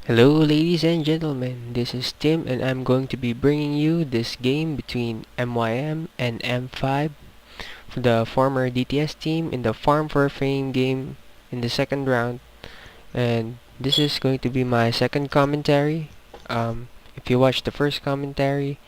Hello ladies and gentlemen, this is Tim and I'm going to be bringing you this game between MYM and M5, the former DTS team in the Farm for Fame game in the second round. And this is going to be my second commentary. If you watched the first commentary,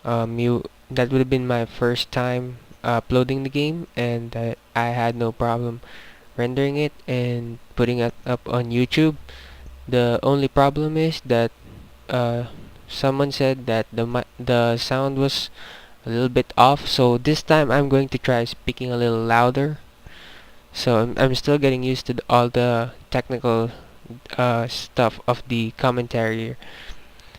you that would have been my first time uploading the game, and I had no problem rendering it and putting it up on YouTube. The only problem is that uh, someone said that the sound was a little bit off, so this time I'm going to try speaking a little louder. So I'm still getting used to all the technical stuff of the commentary.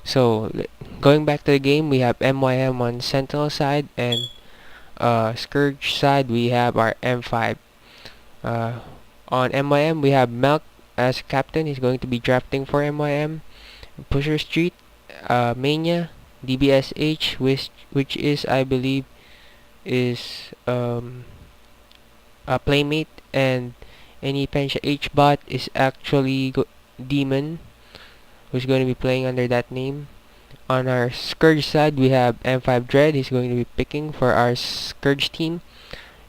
So going back to the game, we have MYM on Sentinel side, and Scourge side we have our M5. Uh, on MYM we have Melk as captain. He's going to be drafting for MYM. Pusher Street, Mania, DBSH, which is I believe is a playmate, and any Pensha H bot is actually Demon, who's going to be playing under that name. On our Scourge side, we have M5 Dread. He's going to be picking for our Scourge team.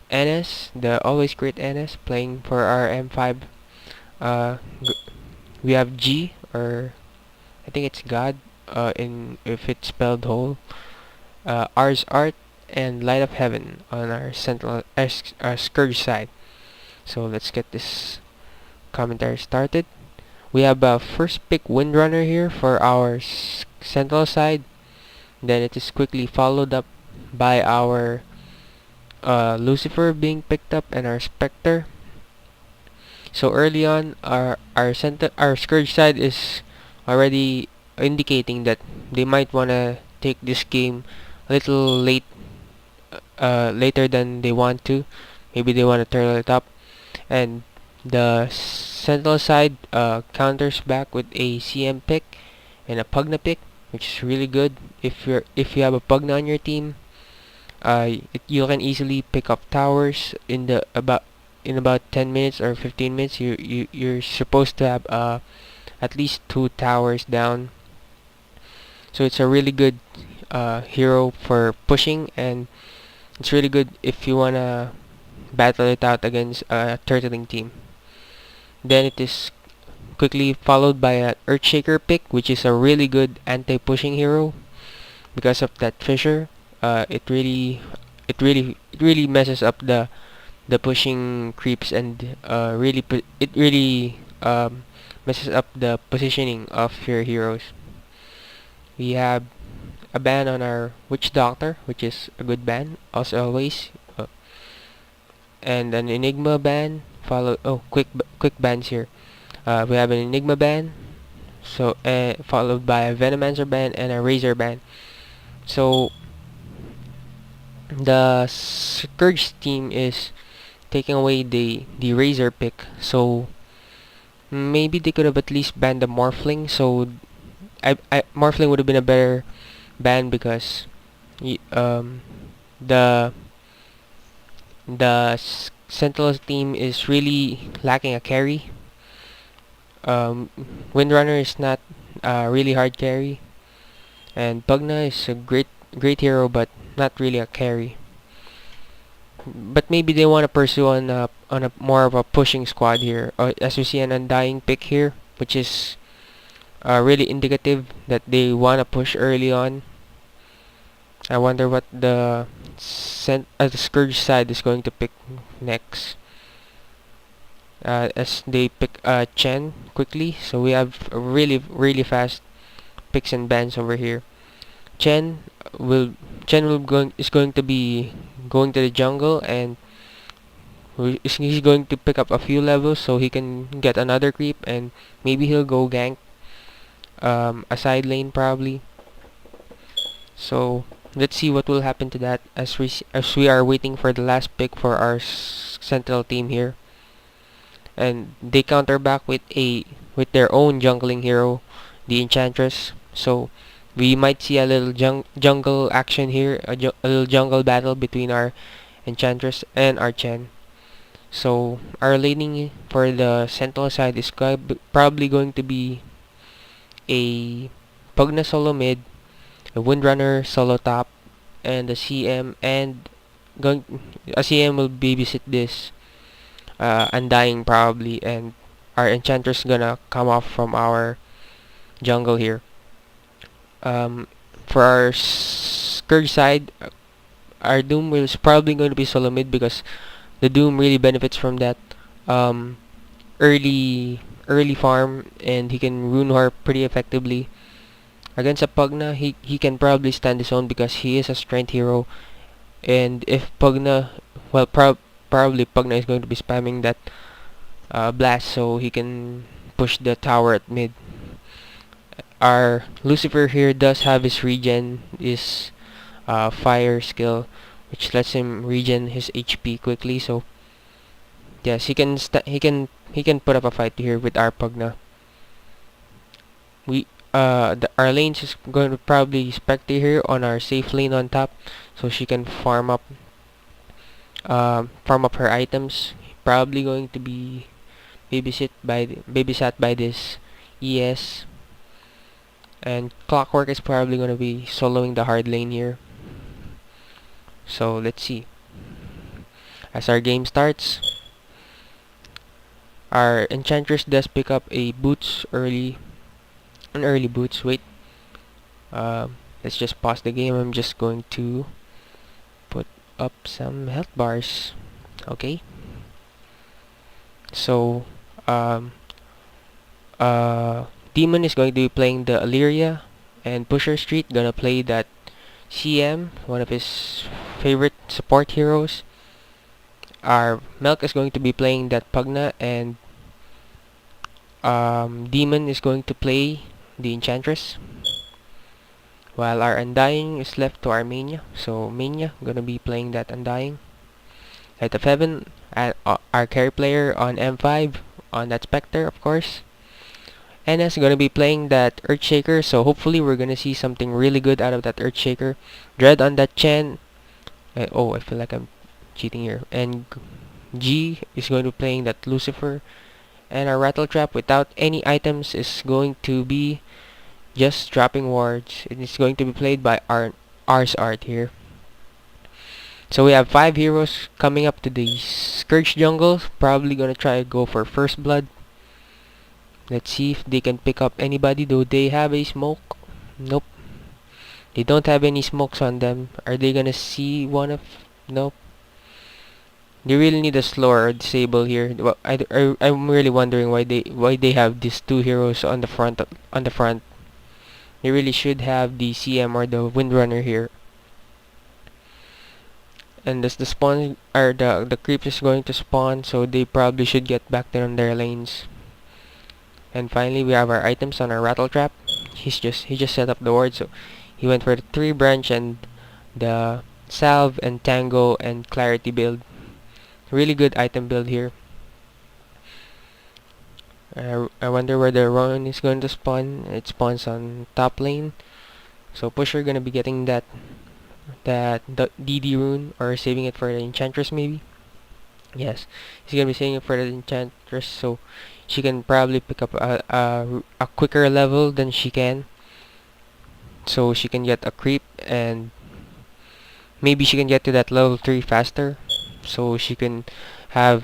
NS, the always great NS, playing for our M5. Uh, we have G, or I think it's God, in if it's spelled whole. Ars Art and Light of Heaven on our Sentinel Scourge side. So let's get this commentary started. We have a first pick Windrunner here for our Sentinel side. Then it is quickly followed up by our Lucifer being picked up and our Spectre. So early on, our Scourge side is already indicating that they might wanna take this game a little later than they want to. Maybe they want to turn it up, and the Sentinel side counters back with a CM pick and a Pugna pick, which is really good. If you have a Pugna on your team, you can easily pick up towers in about 10 minutes or 15 minutes. You're supposed to have at least 2 towers down. So it's a really good hero for pushing, and it's really good if you wanna battle it out against a turtling team. Then it is quickly followed by an Earthshaker pick, which is a really good anti-pushing hero because of that fissure. It really messes up the pushing creeps, and it really messes up the positioning of your heroes. We have a ban on our Witch Doctor, which is a good ban, as always, and an Enigma ban. Quick bans here. We have an Enigma ban, so followed by a Venomancer ban and a Razor ban. So the Scourge team is taking away the Razor pick, so maybe they could have at least banned the Morphling. So Morphling would have been a better ban because the Sentinels team is really lacking a carry. Windrunner is not really hard carry, and Pugna is a great hero, but not really a carry. But maybe they want to pursue on a more of a pushing squad here. As we see an Undying pick here, which is really indicative that they want to push early on. I wonder what the Scourge side is going to pick next. As they pick Chen quickly, so we have a really fast picks and bans over here. Chen is going to be going to the jungle, and he's going to pick up a few levels so he can get another creep, and maybe he'll go gank a side lane probably. So let's see what will happen to that as we are waiting for the last pick for our Sentinel team here. And they counter back with their own jungling hero, the Enchantress. So we might see a little jungle action here, a little jungle battle between our Enchantress and our Chen. So our laning for the Sentinel side is probably going to be a Pugna solo mid, a Windrunner solo top, and a CM, and going a CM will babysit this Undying probably, and our Enchantress gonna come off from our jungle here. Um, for our Scourge side, our Doom is probably going to be solo mid because the Doom really benefits from that um, early farm, and he can rune harp pretty effectively. Against a Pugna, he can probably stand his own because he is a strength hero, and if Pugna, well, probably Pugna is going to be spamming that blast so he can push the tower at mid. Our Lucifer here does have his regen, his fire skill, which lets him regen his HP quickly. So yes, he can put up a fight here with our Pugna. Our lanes is going to probably Spectre here on our safe lane on top, so she can farm up her items. Probably going to be babysat by this ES, and Clockwork is probably going to be soloing the hard lane here. So let's see. As our game starts, our Enchantress does pick up a boots early, an early boots. Wait, let's just pause the game. I'm just going to put up some health bars. Okay. So, Demon is going to be playing the Illyria, and Pusher Street gonna play that CM, one of his favorite support heroes. Our Milk is going to be playing that Pugna, and Demon is going to play the Enchantress, while our Undying is left to our Mania. So Mania gonna be playing that Undying. Light of Heaven, our carry player on M5, on that Spectre, of course. NS gonna be playing that Earthshaker, so hopefully we're gonna see something really good out of that Earthshaker. Dread on that Chen. I feel like I'm cheating here. And G is going to be playing that Lucifer. And our Rattletrap without any items is going to be just dropping wards. It is going to be played by Ars Art here. So we have 5 heroes coming up to the Scourge jungle. Probably gonna try to go for first blood. Let's see if they can pick up anybody. Do they have a smoke? Nope. They don't have any smokes on them. Are they gonna see one of... Nope. They really need a slower or disable here. Well, I'm really wondering why they have these 2 heroes on the front. They really should have the CM or the Windrunner here. And as the spawn or the creep is going to spawn, so they probably should get back there on their lanes. And finally, we have our items on our Rattletrap. He just set up the ward, so he went for the 3 branch and the Salve and Tango and Clarity build. Really good item build here. I wonder where the Ronin is going to spawn. It spawns on top lane. So Pusher gonna be getting that DD rune, or saving it for the Enchantress maybe. Yes, he's gonna be saving it for the Enchantress, so she can probably pick up a quicker level than she can. So she can get a creep, and maybe she can get to that level 3 faster. So she can have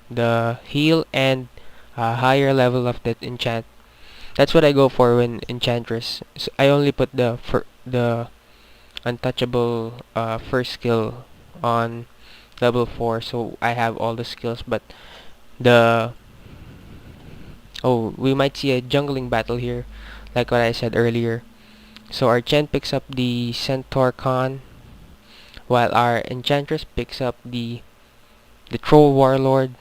the heal and a higher level of that enchant. That's what I go for when Enchantress. So I only put the untouchable first skill on level 4, so I have all the skills. But we might see a jungling battle here, like what I said earlier. So our Chen picks up the Centaur Khan, while our Enchantress picks up the Troll Warlord.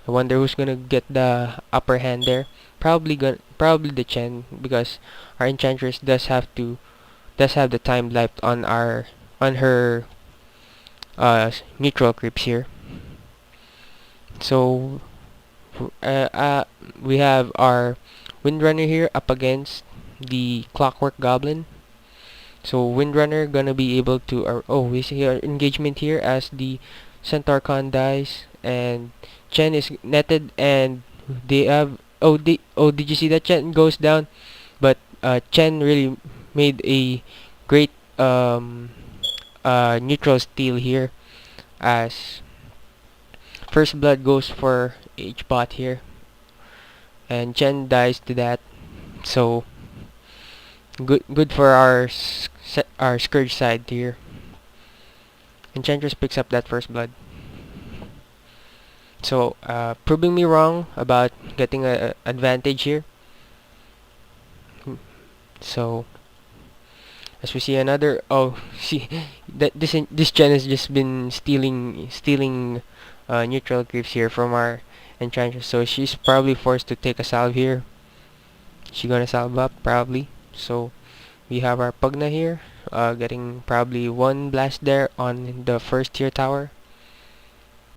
I wonder who's gonna get the upper hand there. Probably the Chen, because our Enchantress does have the time left on her neutral creeps here. So we have our Windrunner here up against the Clockwork Goblin. So Windrunner gonna be able to we see our engagement here as the Centaur Khan dies, and Chen is netted, and they have did you see that Chen goes down? But Chen really made a great neutral steal here, as first blood goes for H bot here, and Chen dies to that. So good for our Scourge side here. Enchantress picks up that first blood. So proving me wrong about getting a advantage here. So as we see another, oh, see that this Chen has just been stealing neutral creeps here from our Enchantress. So she's probably forced to take a salve here. She gonna salve up probably. So we have our Pugna here, getting probably one blast there on the first tier tower.